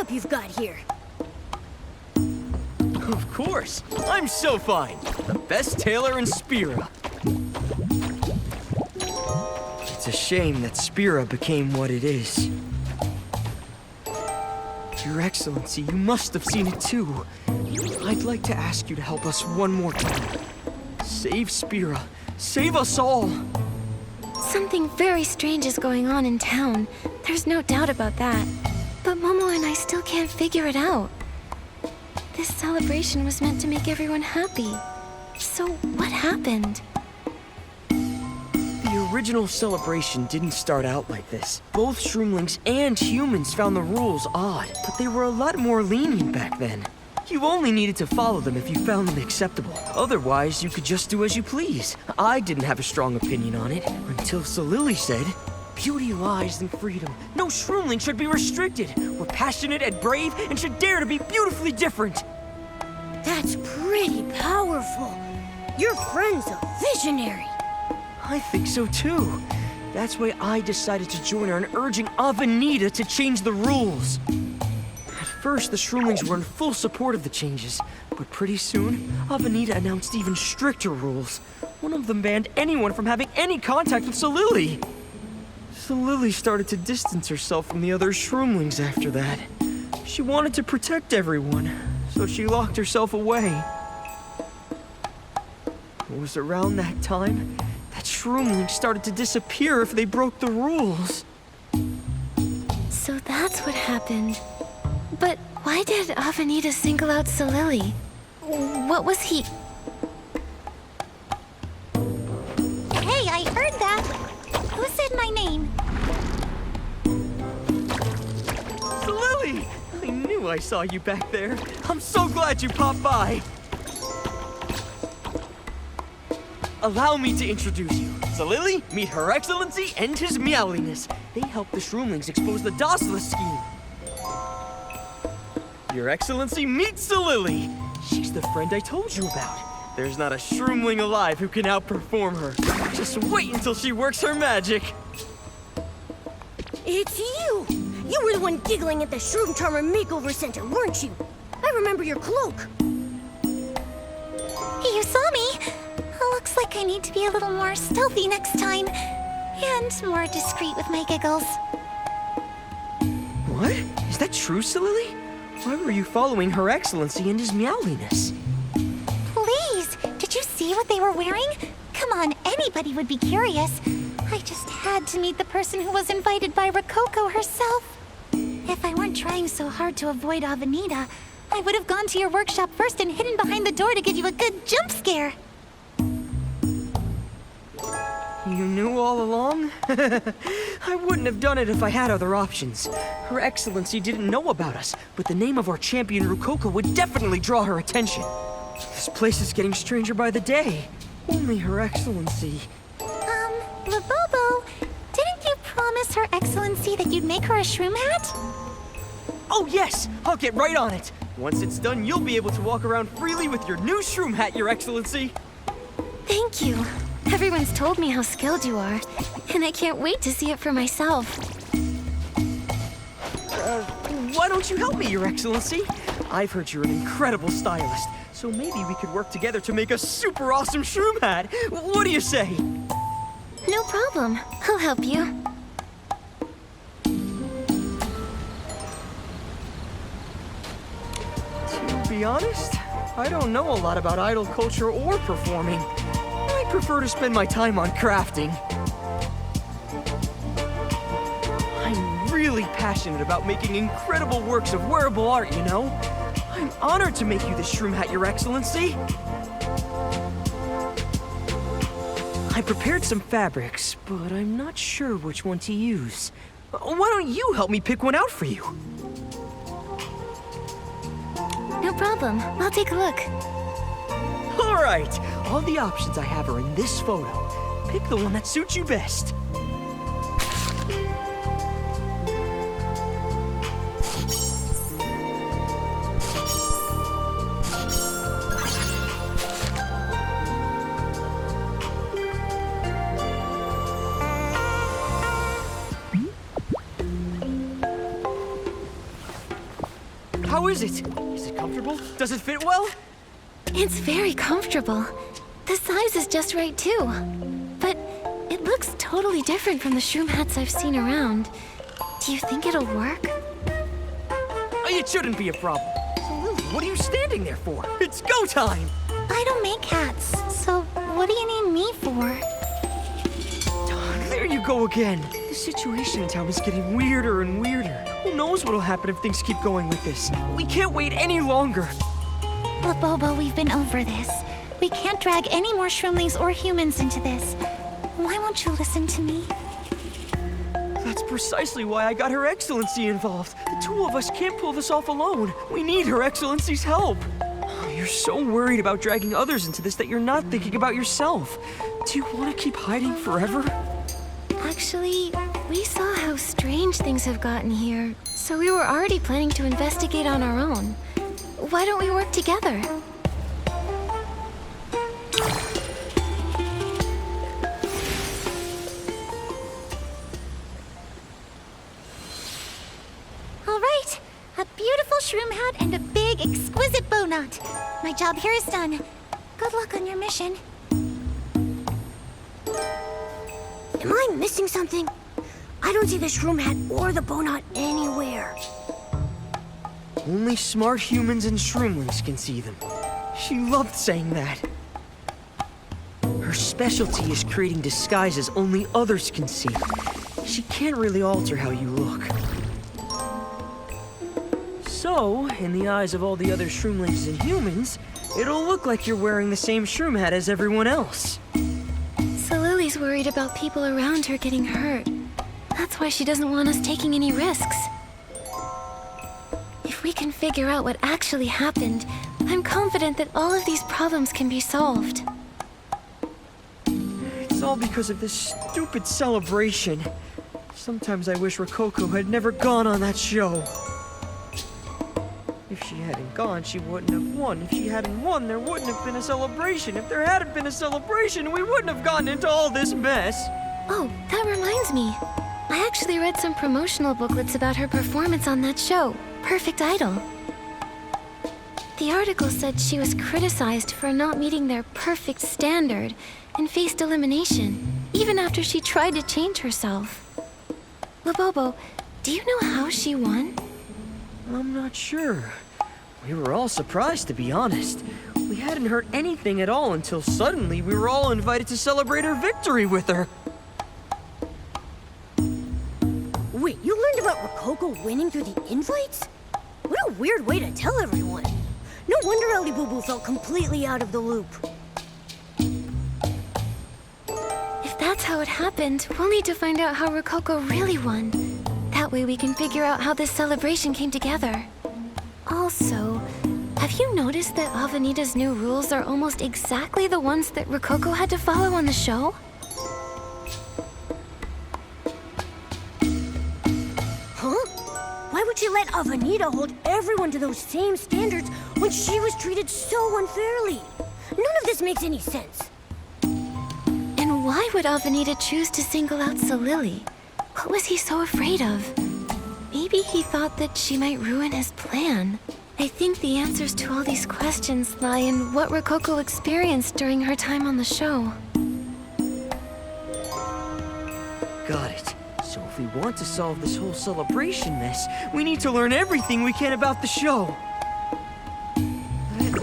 setup you've got here. Of course. I'm Sofine, the best tailor in Spira. It's a shame that Spira became what it is. Your Excellency, you must have seen it too. I'd like to ask you to help us one more time. Save Spira. Save us all! Something very strange is going on in town. There's no doubt about that. But Momo and I still can't figure it out. This celebration was meant to make everyone happy. So what happened? The original celebration didn't start out like this. Both Shroomlings and humans found the rules odd, but they were a lot more lenient back then. You only needed to follow them if you found them acceptable. Otherwise, you could just do as you please. I didn't have a strong opinion on it until Solili said, "Beauty lies in freedom. No Shroomling should be restricted. We're passionate and brave and should dare to be beautifully different." That's pretty powerful. Your friend's a visionary. I think so too. That's why I decided to join her in urging Avenida to change the rules. At first, the Shroomlings were in full support of the changes, but pretty soon, Avenida announced even stricter rules. One of them banned anyone from having any contact with Solili. Solili started to distance herself from the other Shroomlings after that. She wanted to protect everyone, so she locked herself away. It was around that time that Shroomlings started to disappear if they broke the rules. So that's what happened. But why did Avenida single out Solili? What was he... Hey, I heard that! Who said my name? Solili! I knew I saw you back there. I'm so glad you popped by. Allow me to introduce you. Solili, meet Her Excellency and His Meowliness. They helped the Shroomlings expose the Dosla scheme. Your Excellency, meet Solili. She's the friend I told you about. There's not a Shroomling alive who can outperform her. Just wait until she works her magic. It's you! You were the one giggling at the Shroom Charmer Makeover Center, weren't you? I remember your cloak. You saw me. Looks like I need to be a little more stealthy next time. And more discreet with my giggles. What? Is that true, Solili? Why were you following Her Excellency and His Meowliness? Please, did you see what they were wearing? Come on, anybody would be curious. I just had to meet the person who was invited by Rococo herself. If I weren't trying so hard to avoid Avenida, I would have gone to your workshop first and hidden behind the door to give you a good jump scare. You knew all along? I wouldn't have done it if I had other options. Her Excellency didn't know about us, but the name of our champion Rococo would definitely draw her attention. This place is getting stranger by the day. Only Her Excellency. Labobo, didn't you promise Her Excellency that you'd make her a shroom hat? Oh yes, I'll get right on it. Once it's done, you'll be able to walk around freely with your new shroom hat, Your Excellency. Thank you. Everyone's told me how skilled you are, and I can't wait to see it for myself. Why don't you help me, Your Excellency? I've heard you're an incredible stylist, so maybe we could work together to make a super awesome shroom hat. What do you say? No problem. I'll help you. To be honest, I don't know a lot about idol culture or performing. I prefer to spend my time on crafting. I'm really passionate about making incredible works of wearable art, you know? I'm honored to make you this shroom hat, Your Excellency. I prepared some fabrics, but I'm not sure which one to use. Why don't you help me pick one out for you? No problem. I'll take a look. All right, all the options I have are in this photo. Pick the one that suits you best. How is it? Is it comfortable? Does it fit well? It's very comfortable. The size is just right, too. But it looks totally different from the shroom hats I've seen around. Do you think it'll work? It shouldn't be a problem. So, Lily, what are you standing there for? It's go time! I don't make hats, so what do you need me for? There you go again. The situation in town is getting weirder and weirder. Who knows what'll happen if things keep going like this? We can't wait any longer. Labobo, we've been over this. We can't drag any more shroomlings or humans into this. Why won't you listen to me? That's precisely why I got Her Excellency involved. The two of us can't pull this off alone. We need Her Excellency's help. You're so worried about dragging others into this that you're not thinking about yourself. Do you want to keep hiding forever? Actually, we saw how strange things have gotten here, so we were already planning to investigate on our own. Why don't we work together? All right, a beautiful shroom hat and a big, exquisite bow knot. My job here is done. Good luck on your mission. Am I missing something? I don't see the shroom hat or the bow knot anywhere. Only smart humans and shroomlings can see them. She loved saying that. Her specialty is creating disguises only others can see. She can't really alter how you look. So, in the eyes of all the other shroomlings and humans, it'll look like you're wearing the same shroom hat as everyone else. So Lily's worried about people around her getting hurt. That's why she doesn't want us taking any risks. If we can figure out what actually happened, I'm confident that all of these problems can be solved. It's all because of this stupid celebration. Sometimes I wish Rococo had never gone on that show. If she hadn't gone, she wouldn't have won. If she hadn't won, there wouldn't have been a celebration. If there hadn't been a celebration, we wouldn't have gotten into all this mess. Oh, that reminds me. I actually read some promotional booklets about her performance on that show, Perfect Idol. The article said she was criticized for not meeting their perfect standard and faced elimination, even after she tried to change herself. Labobo, do you know how she won? I'm not sure. We were all surprised, to be honest. We hadn't heard anything at all until suddenly we were all invited to celebrate her victory with her. Wait, you learned about Rococo winning through the invites? What a weird way to tell everyone. No wonder Ellie Boo Boo felt completely out of the loop. If that's how it happened, we'll need to find out how Rococo really won. That way we can figure out how this celebration came together. Also, have you noticed that Avenita's new rules are almost exactly the ones that Rococo had to follow on the show? Huh? Why would she let Avenida hold everyone to those same standards when she was treated so unfairly? None of this makes any sense. And why would Avenida choose to single out Solili? What was he so afraid of? Maybe he thought that she might ruin his plan. I think the answers to all these questions lie in what Rococo experienced during her time on the show. Got it. So if we want to solve this whole celebration mess, we need to learn everything we can about the show. Let me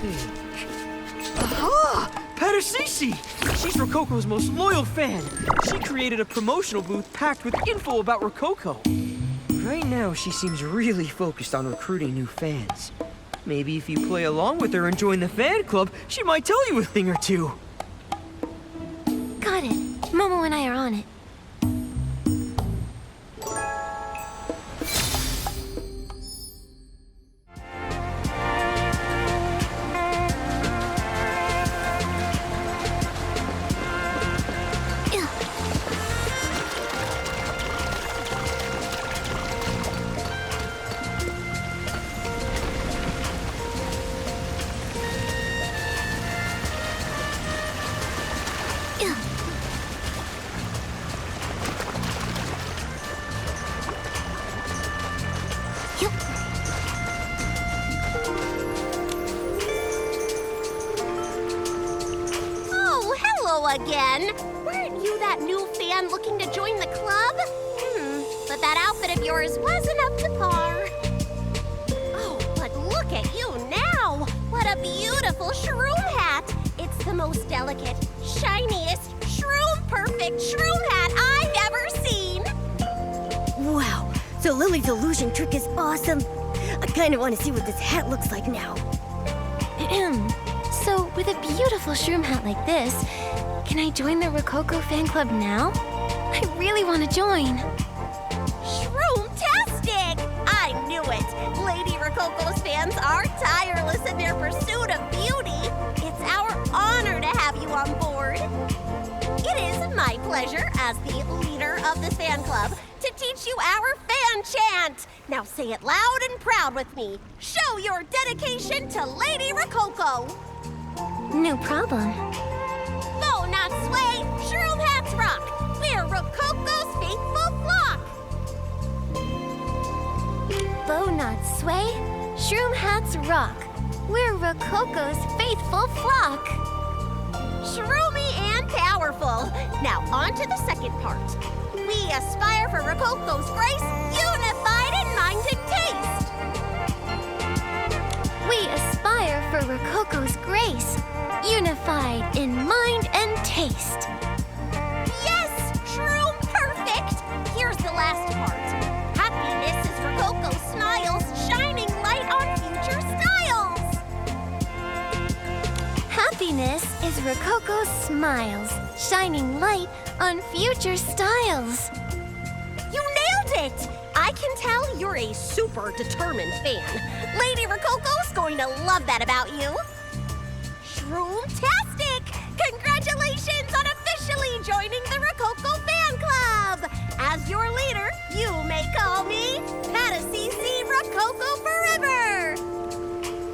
think. Aha! Patasisi! She's Rococo's most loyal fan. She created a promotional booth packed with info about Rococo. Right now, she seems really focused on recruiting new fans. Maybe if you play along with her and join the fan club, she might tell you a thing or two. Got it. Momo and I are on it. again. Weren't you that new fan looking to join the club? But that outfit of yours wasn't up to par. Oh, but look at you now. What a beautiful shroom hat. It's the most delicate, shiniest, shroom-perfect shroom hat I've ever seen. Wow, so Lily's illusion trick is awesome. I kind of want to see what this hat looks like now. So, with a beautiful shroom hat like this, can I join the Rococo fan club now? I really want to join. Shroom-tastic! I knew it. Lady Rococo's fans are tireless in their pursuit of beauty. It's our honor to have you on board. It is my pleasure as the leader of this fan club to teach you our fan chant. Now say it loud and proud with me. Show your dedication to Lady Rococo. No problem. Though not sway, shroom hats rock. We're Rococo's faithful flock. Bow not sway, shroom hats rock. We're Rococo's faithful flock. Shroomy and powerful. Now on to the second part. We aspire for Rococo's grace, unified in mind and taste. We aspire for Rococo's grace, unified in mind and taste. Yes, shroom perfect. Here's the last part. Happiness is Rococo's smiles, shining light on future styles. Happiness is Rococo's smiles, shining light on future styles. You nailed it! I can tell you're a super determined fan. Lady Rococo's going to love that about you. Shroom-tastic! Congratulations on officially joining the Rococo fan club! As your leader, you may call me Patasisi Rococo forever!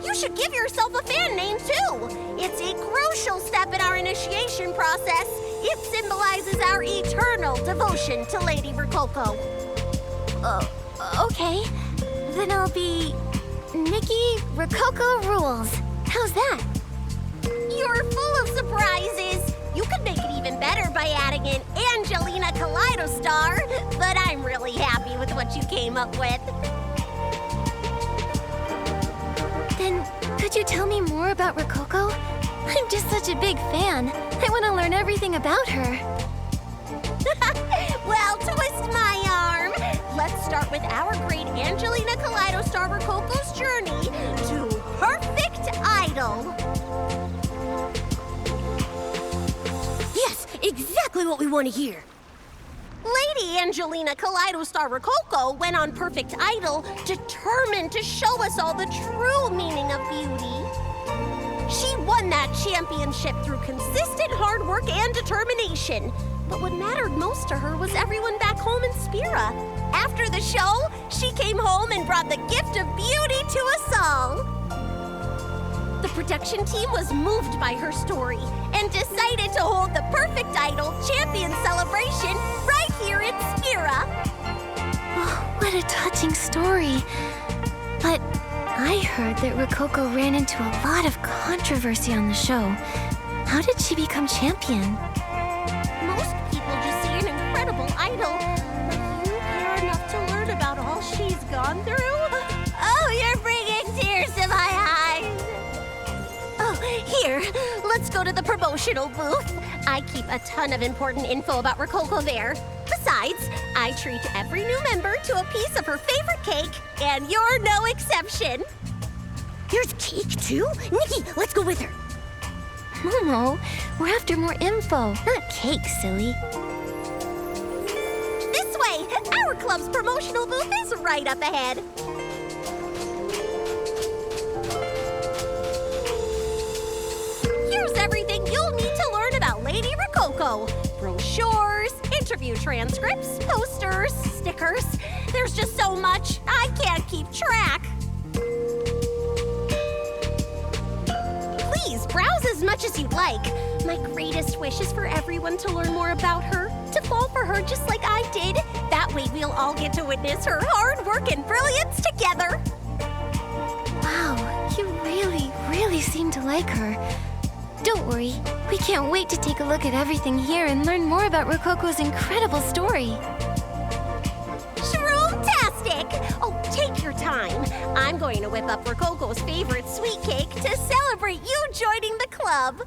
You should give yourself a fan name, too. It's a crucial step in our initiation process. It symbolizes our eternal devotion to Lady Rococo. Okay. Then I'll be Nikki Rococo Rules. How's that? You're full of surprises. You could make it even better by adding in Angelina Kaleidostar, but I'm really happy with what you came up with. Then could you tell me more about Rococo? I'm just such a big fan. I want to learn everything about her. Well, twist my arm. Let's start with our great Angelina Kaleidostar Rococo's journey to Perfect Idol. Yes, exactly what we want to hear. Lady Angelina Kaleidostar Rococo went on Perfect Idol determined to show us all the true meaning of beauty. She won that championship through consistent hard work and determination. But what mattered most to her was everyone back home in Spira. After the show, she came home and brought the gift of beauty to us all. The production team was moved by her story and decided to hold the Perfect Idol Champion Celebration right here in Spira. Oh, what a touching story. But I heard that Rococo ran into a lot of controversy on the show. How did she become champion? Most people just see an incredible idol, but you care enough to learn about all she's gone through? Oh, you're bringing tears to my eyes. Oh, here, let's go to the promotional booth. I keep a ton of important info about Rococo there. Besides, I treat every new member to a piece of her favorite cake, and you're no exception. There's cake, too? Nikki, let's go with her. Momo, we're after more info, not cake, silly. This way! Our club's promotional booth is right up ahead. Here's everything you'll need to learn about Lady Rococo. Brochures, interview transcripts, posters, stickers. There's just so much, I can't keep track. Please browse as much as you'd like. My greatest wish is for everyone to learn more about her, to fall for her just like I did. That way we'll all get to witness her hard work and brilliance together. Wow, you really, really seem to like her. Don't worry, We can't wait to take a look at everything here and learn more about Rococo's incredible story. Shroom-tastic! Oh, take your time. I'm going to whip up Rococo's favorite sweet cake to celebrate you joining the club.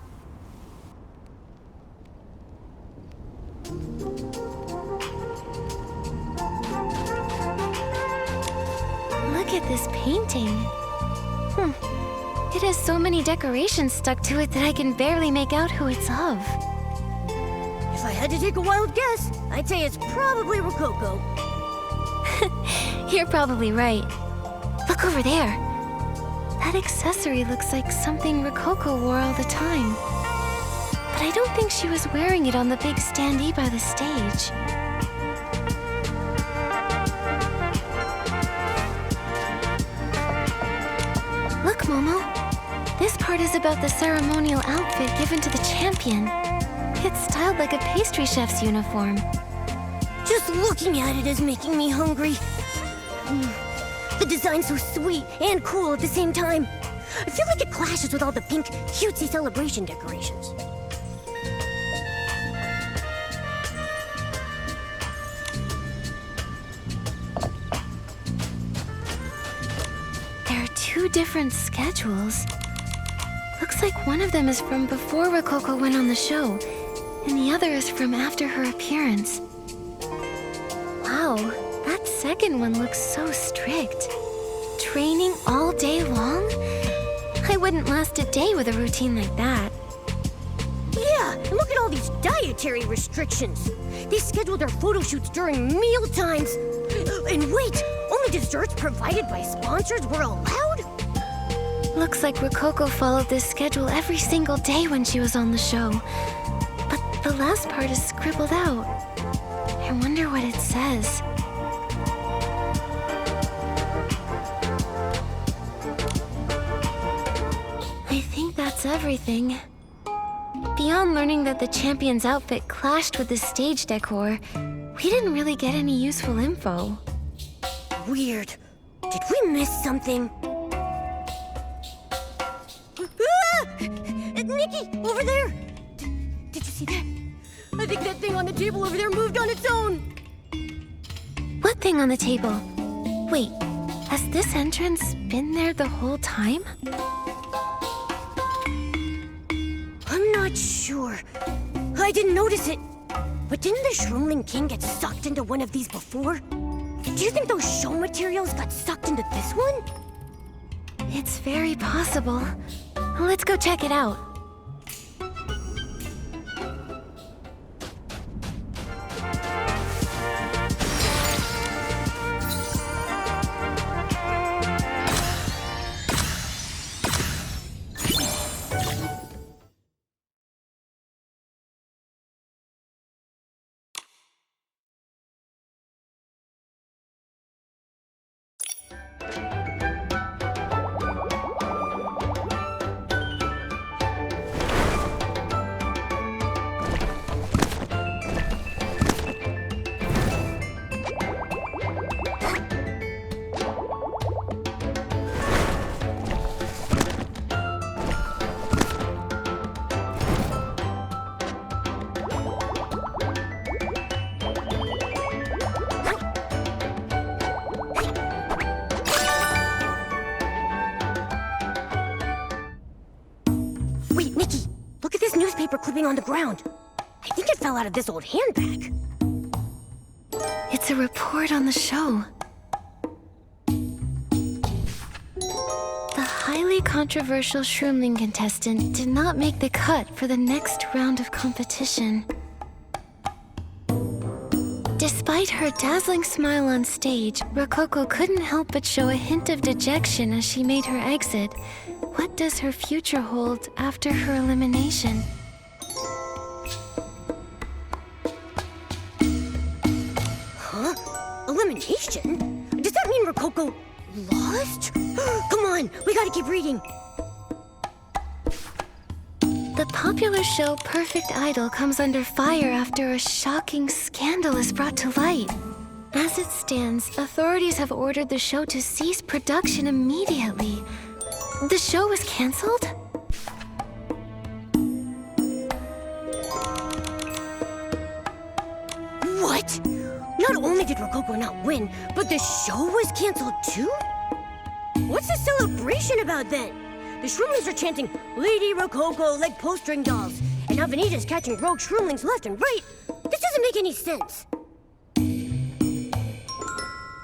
Look at this painting. It has so many decorations stuck to it that I can barely make out who it's of. If I had to take a wild guess, I'd say it's probably Rococo. You're probably right. Look over there. That accessory looks like something Rococo wore all the time. But I don't think she was wearing it on the big standee by the stage. Look, Momo. This part is about the ceremonial outfit given to the champion. It's styled like a pastry chef's uniform. Just looking at it is making me hungry. The design's so sweet and cool at the same time. I feel like it clashes with all the pink, cutesy celebration decorations. There are two different schedules. Looks like one of them is from before Rococo went on the show, and the other is from after her appearance. Wow, that second one looks so strict. Training all day long? I wouldn't last a day with a routine like that. Yeah, and look at all these dietary restrictions. They schedule their photo shoots during meal times. And wait, only desserts provided by sponsors were allowed? Looks like Rococo followed this schedule every single day when she was on the show. But the last part is scribbled out. I wonder what it says. I think that's everything. Beyond learning that the champion's outfit clashed with the stage decor, we didn't really get any useful info. Weird. Did we miss something? Nikki, over there! Did you see that? I think that thing on the table over there moved on its own! What thing on the table? Wait, has this entrance been there the whole time? I'm not sure. I didn't notice it. But didn't the Shroomling King get sucked into one of these before? Do you think those show materials got sucked into this one? It's very possible. Let's go check it out. Wait, Nikki, look at this newspaper clipping on the ground. I think it fell out of this old handbag. It's a report on the show. The highly controversial Shroomling contestant did not make the cut for the next round of competition. Despite her dazzling smile on stage, Rococo couldn't help but show a hint of dejection as she made her exit. What does her future hold after her elimination? Huh? Elimination? Does that mean Rococo lost? Come on, we gotta keep reading. The popular show Perfect Idol comes under fire after a shocking scandal is brought to light. As it stands, authorities have ordered the show to cease production immediately. The show was canceled? What? Not only did Rococo not win, but the show was canceled too? What's the celebration about then? The Shroomlings are chanting, Lady Rococo like post-string dolls, and Avenita's catching rogue Shroomlings left and right. This doesn't make any sense.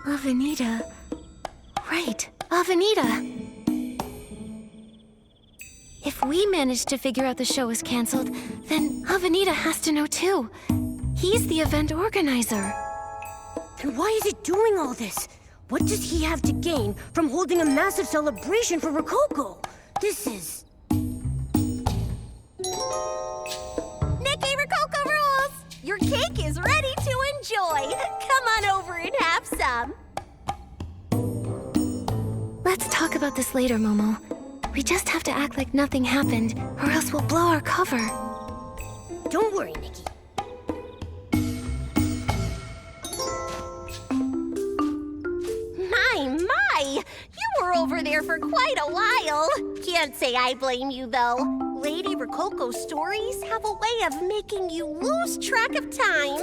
Avenita. Right, Avenita. If we managed to figure out the show is canceled, then Avenita has to know too. He's the event organizer. Then why is he doing all this? What does he have to gain from holding a massive celebration for Rococo? This is... Nikki Rococo rules! Your cake is ready to enjoy. Come on over and have some. Let's talk about this later, Momo. We just have to act like nothing happened, or else we'll blow our cover. Don't worry, Nikki. My! You were over there for quite a while. Can't say I blame you, though. Lady Rococo's stories have a way of making you lose track of time.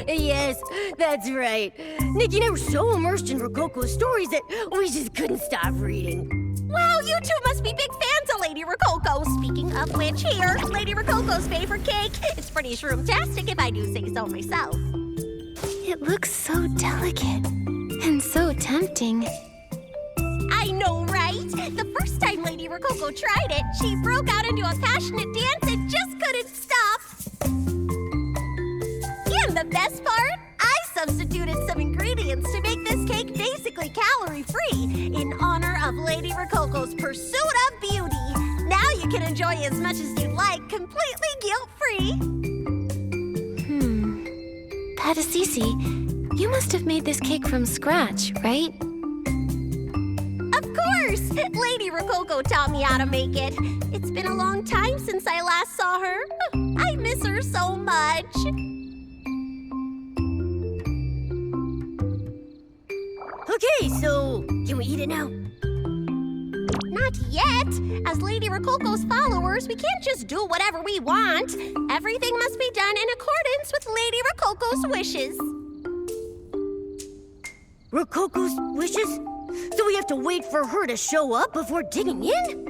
Yes, that's right. Nikki and I were so immersed in Rococo's stories that we just couldn't stop reading. Wow, you two must be big fans of Lady Rococo. Speaking of which, here, Lady Rococo's favorite cake. It's pretty shroomtastic if I do say so myself. It looks so delicate and so tempting. I know, right? The first time Lady Rococo tried it, she broke out into a passionate dance and just couldn't stop. And the best part? I substituted some ingredients to make this cake basically calorie-free in honor of Lady Rococo's pursuit of beauty. Now you can enjoy as much as you'd like, completely guilt-free. Patasisi, you must have made this cake from scratch, right? Of course! Lady Rococo taught me how to make it. It's been a long time since I last saw her. I miss her so much. Okay, so can we eat it now? Not yet. As Lady Rococo's followers, we can't just do whatever we want. Everything must be done in accordance with Lady Rococo's wishes. Rococo's wishes? So we have to wait for her to show up before digging in?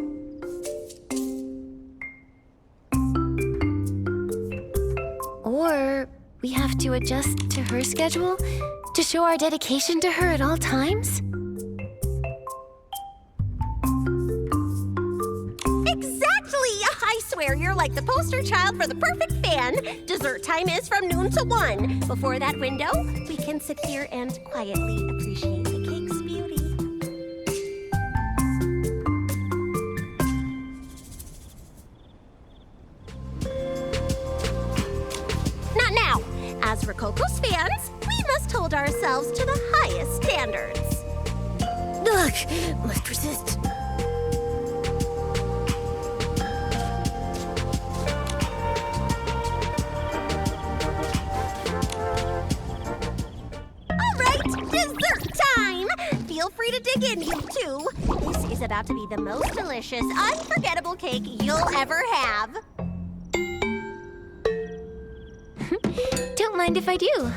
Or we have to adjust to her schedule to show our dedication to her at all times? Exactly! I swear you're like the poster child for the perfect fan. Dessert time is from noon to 1. Before that window, we can sit here and quietly appreciate the cake's beauty. Not now. As Rococo's fans, we must hold ourselves to the highest standards. Ugh, must persist. All right, dessert time! Feel free to dig in, you two. This is about to be the most delicious, unforgettable cake you'll ever have. Don't mind if I do.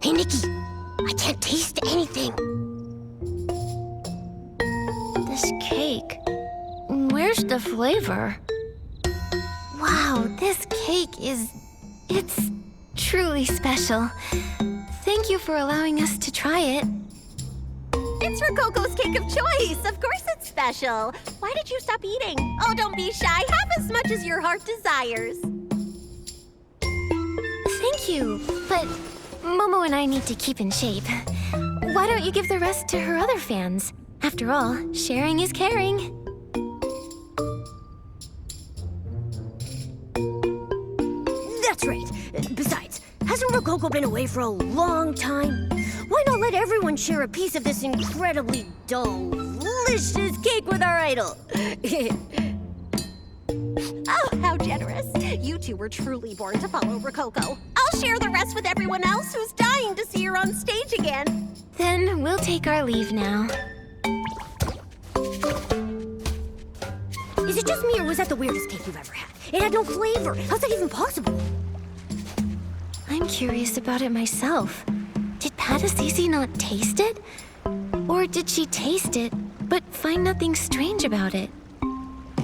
Hey, Nikki, I can't taste anything. This cake. Where's the flavor? Wow, this cake it's truly special. Thank you for allowing us to try it. It's Rococo's cake of choice. Of course it's special. Why did you stop eating? Oh, don't be shy. Have as much as your heart desires. Thank you, but Momo and I need to keep in shape. Why don't you give the rest to her other fans? After all, sharing is caring. That's right. Besides, hasn't Rococo been away for a long time? Why not let everyone share a piece of this incredibly delicious cake with our idol? Oh, how generous. You two were truly born to follow Rococo. I'll share the rest with everyone else who's dying to see her on stage again. Then we'll take our leave now. Is it it just me, or was that the weirdest cake you've ever had? It had no flavor. How's that even possible? I'm curious about it myself. Did Pat Assisi not taste it? Or did she taste it, but find nothing strange about it?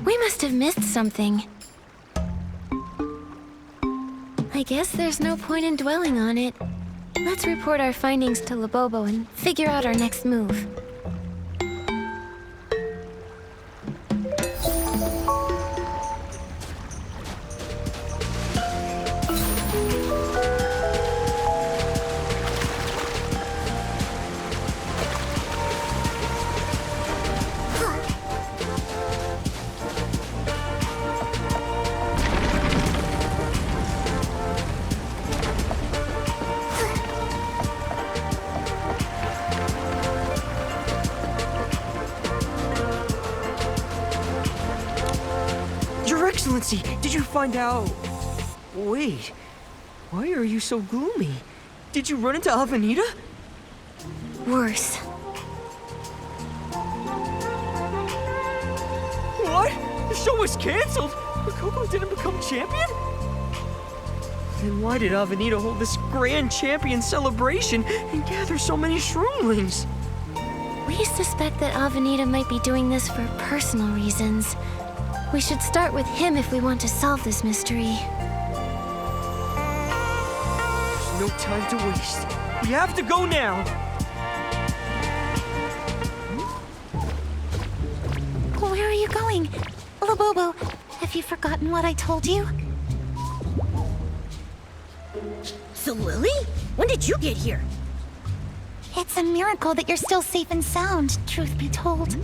We must have missed something. I guess there's no point in dwelling on it. Let's report our findings to Labobo and figure out our next move. Your Excellency, did you find out... Wait, why are you so gloomy? Did you run into Avenida? Worse. What? The show was canceled? Rococo didn't become champion? Then why did Avenida hold this grand champion celebration and gather so many shroomlings? We suspect that Avenida might be doing this for personal reasons. We should start with him if we want to solve this mystery. There's no time to waste. We have to go now! Where are you going? Labobo, have you forgotten what I told you? So, Lily? When did you get here? It's a miracle that you're still safe and sound, truth be told.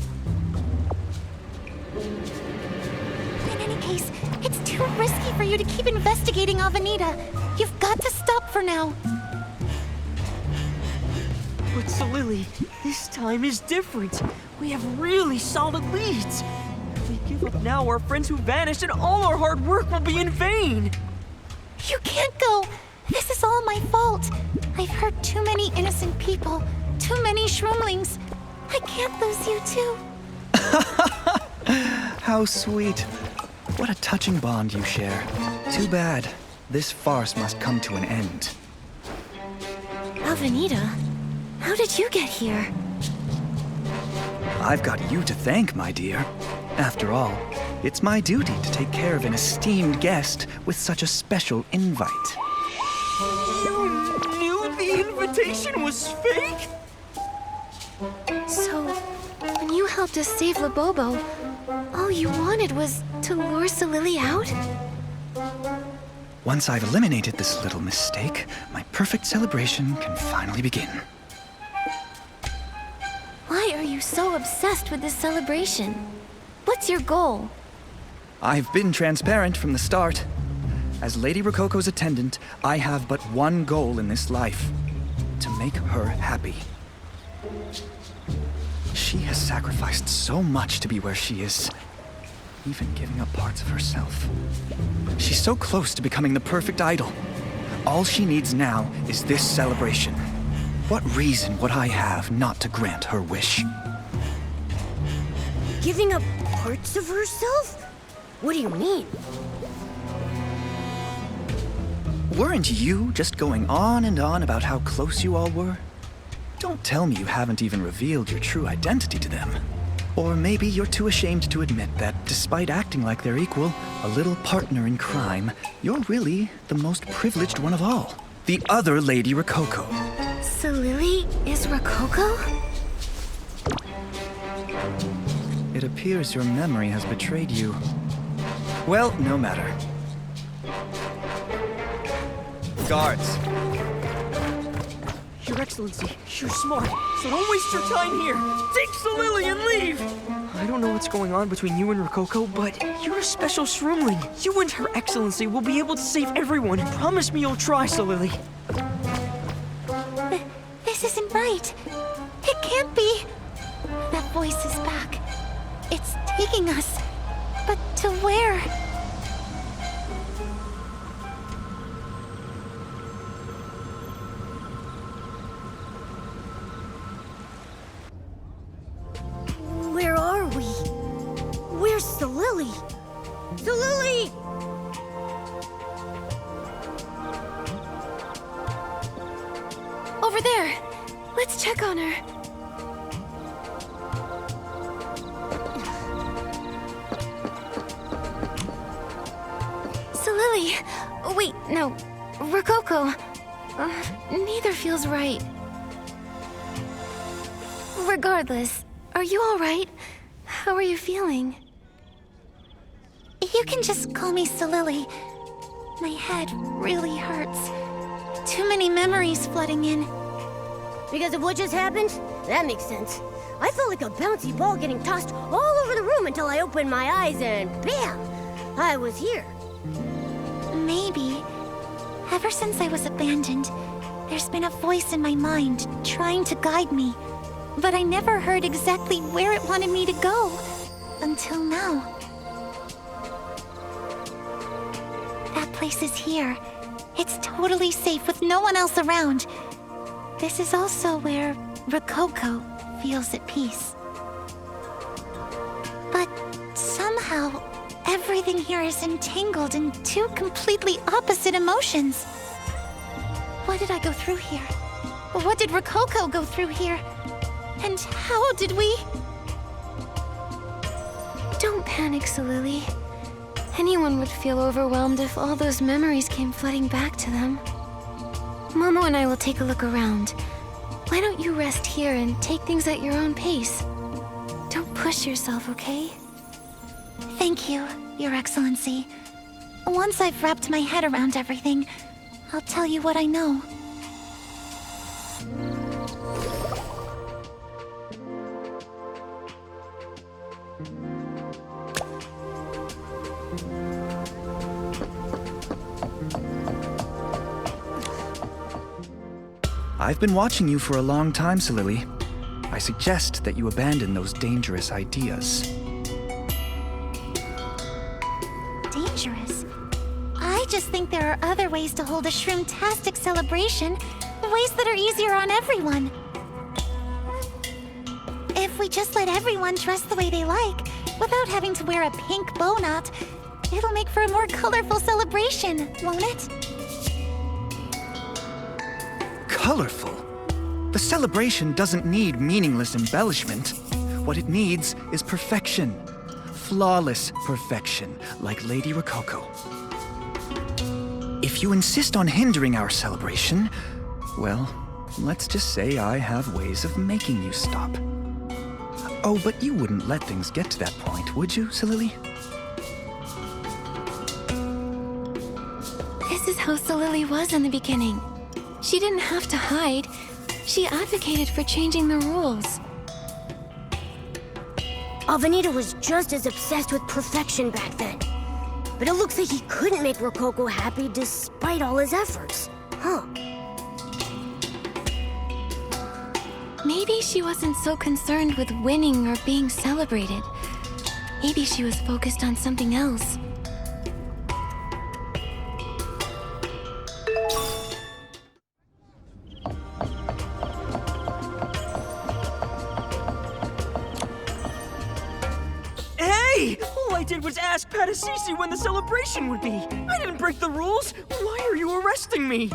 In any case, it's too risky for you to keep investigating Avenida. You've got to stop for now. But Solili, this time is different. We have really solid leads. If we give up now, our friends who vanished and all our hard work will be in vain. You can't go. This is all my fault. I've hurt too many innocent people, too many shroomlings. I can't lose you too. How sweet. What a touching bond you share. Too bad. This farce must come to an end. Avenida, how did you get here? I've got you to thank, my dear. After all, it's my duty to take care of an esteemed guest with such a special invite. You knew the invitation was fake? So, when you helped us save Labobo, all you wanted was to lure Solili out? Once I've eliminated this little mistake, my perfect celebration can finally begin. Why are you so obsessed with this celebration? What's your goal? I've been transparent from the start. As Lady Rococo's attendant, I have but one goal in this life: to make her happy. She has sacrificed so much to be where she is, even giving up parts of herself. She's so close to becoming the perfect idol. All she needs now is this celebration. What reason would I have not to grant her wish? Giving up parts of herself? What do you mean? Weren't you just going on and on about how close you all were? Don't tell me you haven't even revealed your true identity to them. Or maybe you're too ashamed to admit that, despite acting like their equal, a little partner in crime, you're really the most privileged one of all. The other Lady Rococo. Solili is Rococo? It appears your memory has betrayed you. Well, no matter. Guards. Your Excellency, you're smart, so don't waste your time here. Take Solili and leave! I don't know what's going on between you and Rococo, but you're a special shroomling. You and Her Excellency will be able to save everyone. Promise me you'll try, Solili. This isn't right. It can't be. That voice is back. It's taking us. But to where? Where are we? Where's Solili? Saluli! Over there. Let's check on her. Salili. Wait, no. Rococo. Neither feels right. Regardless, are you alright? How are you feeling? You can just call me Salili. My head really hurts. Too many memories flooding in. Because of what just happened? That makes sense. I felt like a bouncy ball getting tossed all over the room until I opened my eyes and bam! I was here. Maybe. Ever since I was abandoned, there's been a voice in my mind trying to guide me. But I never heard exactly where it wanted me to go. Until now. That place is here. It's totally safe with no one else around. This is also where Rococo feels at peace. But somehow, everything here is entangled in two completely opposite emotions. What did I go through here? What did Rococo go through here? And how did we... Don't panic, Salili. Anyone would feel overwhelmed if all those memories came flooding back to them. Momo and I will take a look around. Why don't you rest here and take things at your own pace? Don't push yourself, okay? Thank you, Your Excellency. Once I've wrapped my head around everything, I'll tell you what I know. I've been watching you for a long time, Salili. I suggest that you abandon those dangerous ideas. Dangerous? I just think there are other ways to hold a shroom-tastic celebration, ways that are easier on everyone. If we just let everyone dress the way they like, without having to wear a pink bow knot, it'll make for a more colorful celebration, won't it? Colorful? The celebration doesn't need meaningless embellishment. What it needs is perfection. Flawless perfection, like Lady Rococo. If you insist on hindering our celebration, well, let's just say I have ways of making you stop. Oh, but you wouldn't let things get to that point, would you, Salili? This is how Salili was in the beginning. She didn't have to hide. She advocated for changing the rules. Avenida was just as obsessed with perfection back then. But it looks like he couldn't make Rococo happy despite all his efforts. Huh. Maybe she wasn't so concerned with winning or being celebrated. Maybe she was focused on something else. Hey! All I did was ask Patasisi when the celebration would be. I didn't break the rules. Why are you arresting me?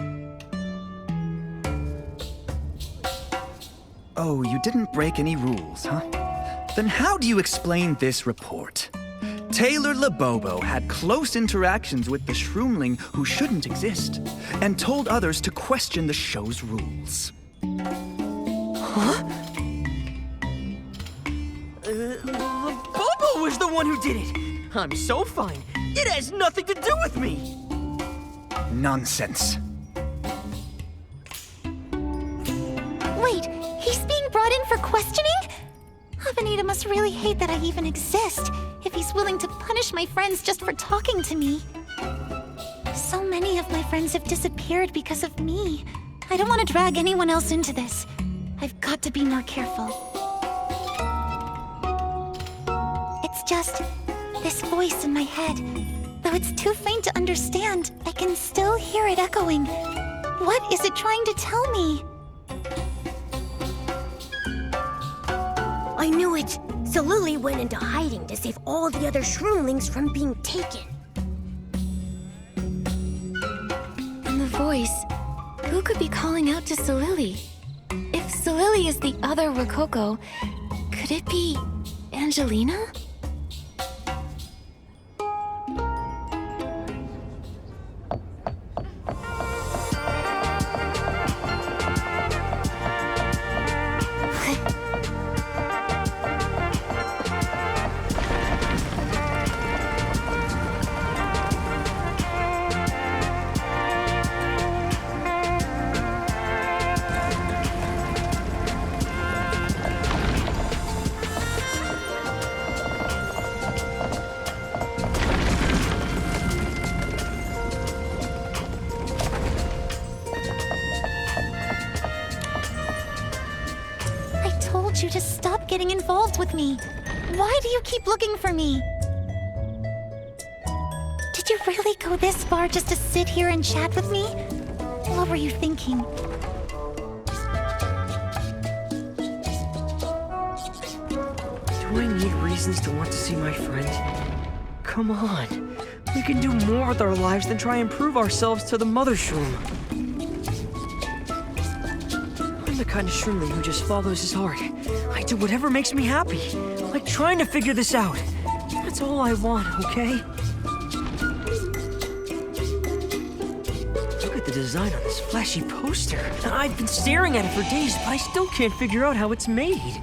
Oh, you didn't break any rules, huh? Then how do you explain this report? Taylor Labobo had close interactions with the Shroomling who shouldn't exist, and told others to question the show's rules. Huh? Bobo was the one who did it! I'm so fine. It has nothing to do with me! Nonsense. Wait, he's being brought in for questioning? Avenida must really hate that I even exist, if he's willing to punish my friends just for talking to me. So many of my friends have disappeared because of me. I don't want to drag anyone else into this. I've got to be more careful. It's just this voice in my head. Though it's too faint to understand, I can still hear it echoing. What is it trying to tell me? I knew it! Saluli went into hiding to save all the other Shroomlings from being taken. voice, who could be calling out to Solili? If Solili is the other Rococo, could it be Angelina? You to stop getting involved with me. Why do you keep looking for me? Did you really go this far just to sit here and chat with me? What were you thinking? Do I need reasons to want to see my friend? Come on. We can do more with our lives than try and prove ourselves to the Mother Shroom. I'm the kind of Shroomling who just follows his heart. I do whatever makes me happy. Like trying to figure this out. That's all I want, okay? Look at the design on this flashy poster. I've been staring at it for days, but I still can't figure out how it's made.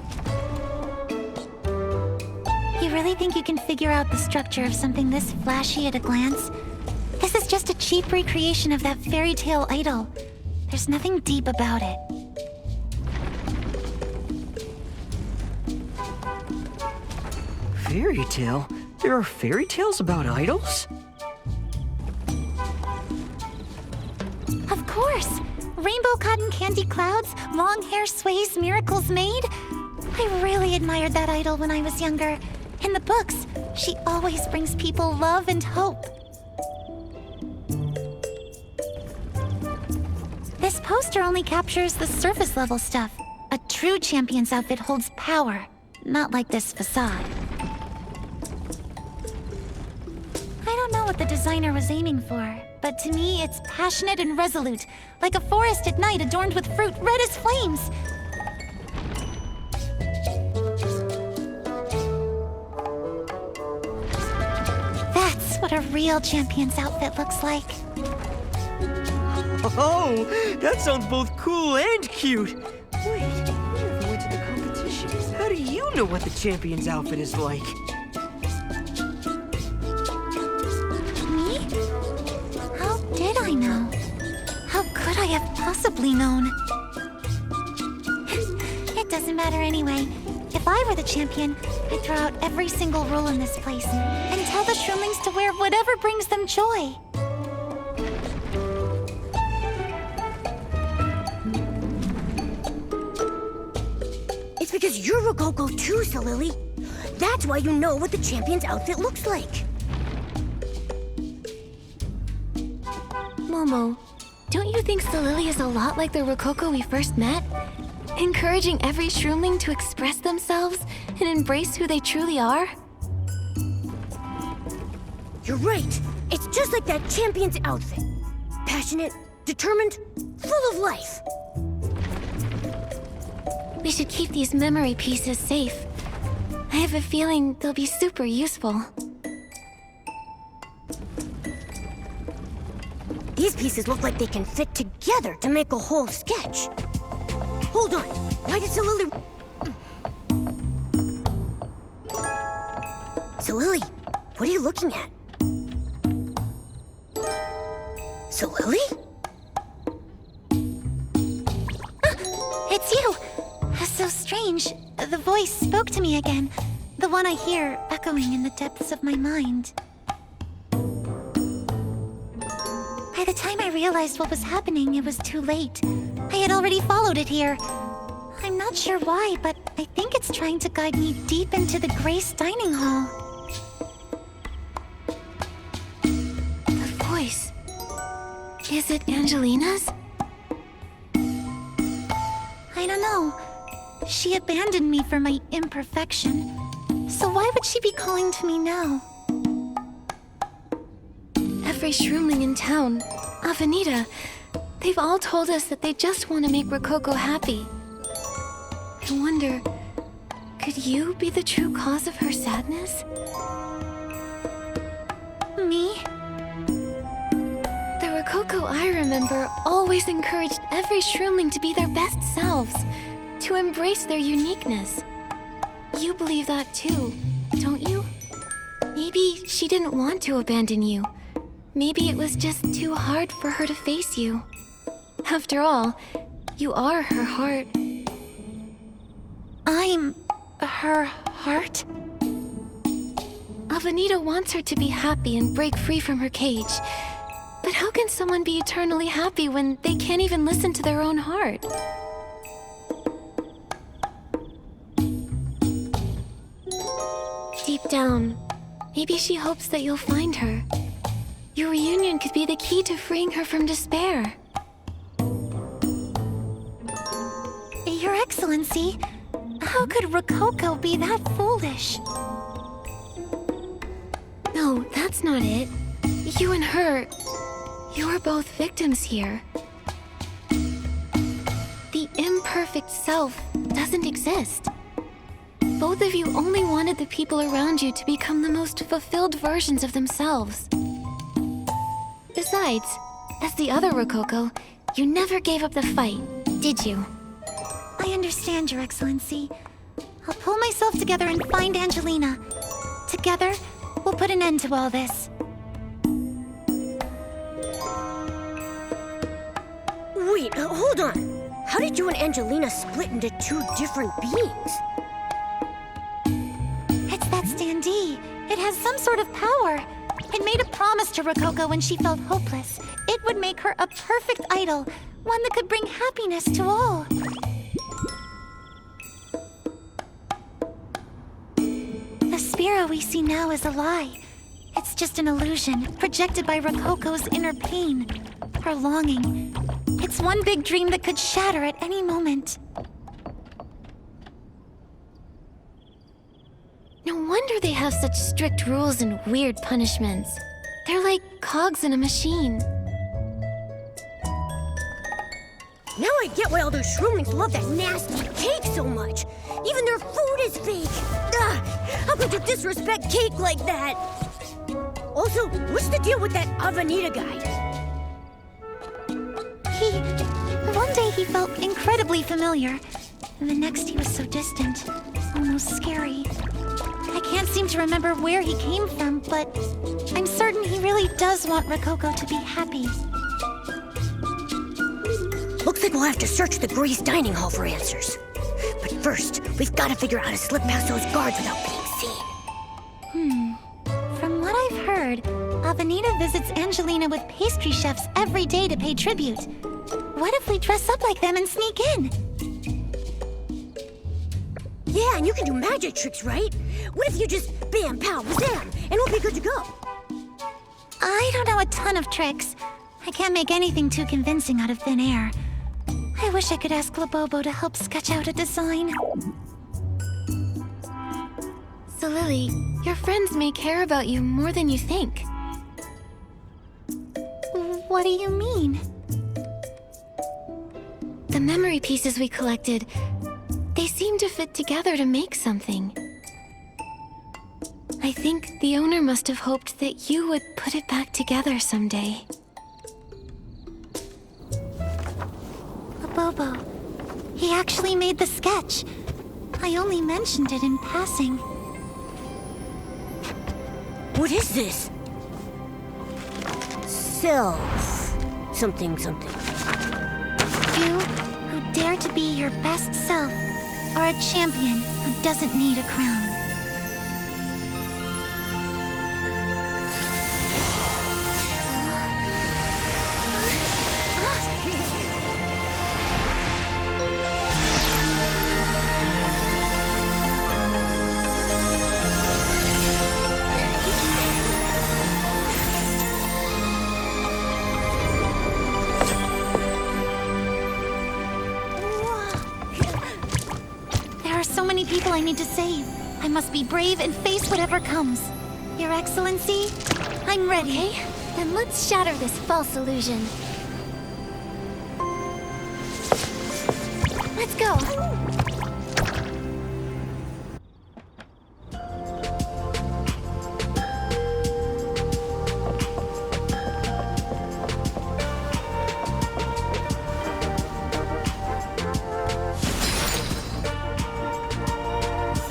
You really think you can figure out the structure of something this flashy at a glance? This is just a cheap recreation of that fairy tale idol. There's nothing deep about it. Fairy tale? There are fairy tales about idols? Of course! Rainbow cotton candy clouds, long hair sways, miracles made. I really admired that idol when I was younger. In the books, she always brings people love and hope. This poster only captures the surface level stuff. A true champion's outfit holds power, not like this facade. I don't know what the designer was aiming for, but to me it's passionate and resolute, like a forest at night adorned with fruit red as flames. That's what a real champion's outfit looks like. Oh, that sounds both cool and cute. Wait, you never went to the competition. How do you know what the champion's outfit is like? Me? How did I know? How could I have possibly known? It doesn't matter anyway. If I were the champion, I'd throw out every single rule in this place and tell the Shroomlings to wear whatever brings them joy. It's because you're Rococo too, Solili. That's why you know what the champion's outfit looks like. Momo, don't you think Solili is a lot like the Rococo we first met? Encouraging every Shroomling to express themselves and embrace who they truly are? You're right. It's just like that champion's outfit. Passionate, determined, full of life. We should keep these memory pieces safe. I have a feeling they'll be super useful. These pieces look like they can fit together to make a whole sketch. Hold on. Why did Solili... Solili, what are you looking at? Solili? It's you! So strange. The voice spoke to me again. The one I hear echoing in the depths of my mind. By the time I realized what was happening, it was too late. I had already followed it here. I'm not sure why, but I think it's trying to guide me deep into the Grace dining hall. The voice. Is it Angelina's? I don't know. She abandoned me for my imperfection. So why would she be calling to me now? Every Shroomling in town, Avenida, They've all told us that they just want to make Rococo happy. I wonder, could you be the true cause of her sadness? Me? The Rococo I remember always encouraged every shroomling to be their best selves, to embrace their uniqueness. You believe that too, don't you? Maybe she didn't want to abandon you. Maybe it was just too hard for her to face you. After all, you are her heart. I'm her heart? Avenida wants her to be happy and break free from her cage. But how can someone be eternally happy when they can't even listen to their own heart? Deep down, maybe she hopes that you'll find her. Your reunion could be the key to freeing her from despair. Your Excellency, how could Rococo be that foolish? No, that's not it. You and her, you're both victims here. The imperfect self doesn't exist. Both of you only wanted the people around you to become the most fulfilled versions of themselves. Besides, as the other Rococo, you never gave up the fight, did you? I understand, Your Excellency. I'll pull myself together and find Angelina. Together, we'll put an end to all this. Wait, hold on. How did you and Angelina split into two different beings? It's that standee. It has some sort of power. It made a promise to Rococo when she felt hopeless. It would make her a perfect idol, one that could bring happiness to all. The Spira we see now is a lie. It's just an illusion, projected by Rococo's inner pain, her longing. It's one big dream that could shatter at any moment. No wonder they have such strict rules and weird punishments. They're like cogs in a machine. Now I get why all those shroomlings love that nasty cake so much. Even their food is fake. Ugh, how could you disrespect cake like that? Also, what's the deal with that Avenida guy? One day he felt incredibly familiar. And the next he was so distant, almost scary. I can't seem to remember where he came from, but I'm certain he really does want Rococo to be happy. Looks like we'll have to search the Grace dining hall for answers. But first, we've got to figure out how to slip past those guards without being seen. From what I've heard, Avenida visits Angelina with pastry chefs every day to pay tribute. What if we dress up like them and sneak in? Yeah, and you can do magic tricks, right? What if you just bam, pow, bazam, and we'll be good to go? I don't know a ton of tricks. I can't make anything too convincing out of thin air. I wish I could ask Labobo to help sketch out a design. So Lily, your friends may care about you more than you think. What do you mean? The memory pieces we collected, they seem to fit together to make something. I think the owner must have hoped that you would put it back together someday. Labobo. He actually made the sketch. I only mentioned it in passing. What is this? Self. Something, something. You, who dare to be your best self, are a champion who doesn't need a crown. People I need to save. I must be brave and face whatever comes. Your Excellency, I'm ready. Okay, then let's shatter this false illusion. Let's go.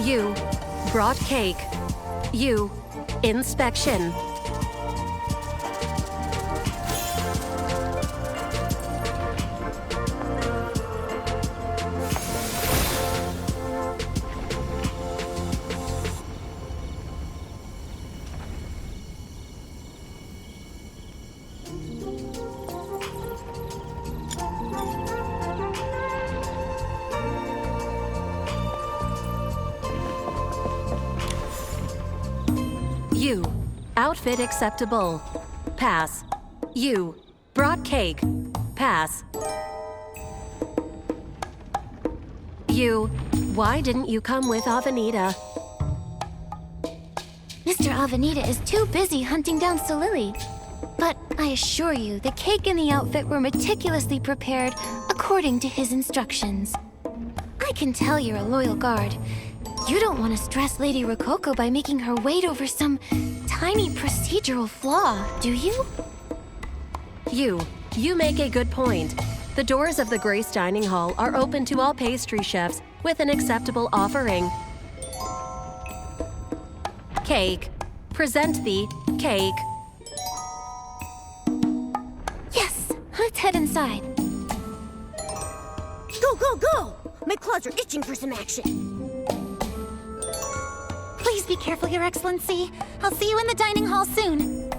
You brought cake. You inspection. You outfit acceptable. Pass. You brought cake. Pass. You, why didn't you come with Avenida? Mr. Avenida is too busy hunting down Solili. But I assure you, the cake and the outfit were meticulously prepared according to his instructions. I can tell you're a loyal guard. You don't want to stress Lady Rococo by making her wait over some tiny procedural flaw, do you? You make a good point. The doors of the Grace Dining Hall are open to all pastry chefs with an acceptable offering. Cake. Present the cake. Yes, let's head inside. Go, go, go! My claws are itching for some action. Please be careful, Your Excellency. I'll see you in the dining hall soon.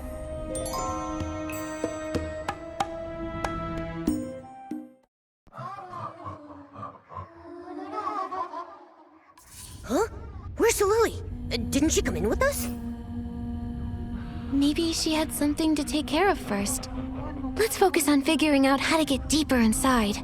Huh? Where's Solili? Didn't she come in with us? Maybe she had something to take care of first. Let's focus on figuring out how to get deeper inside.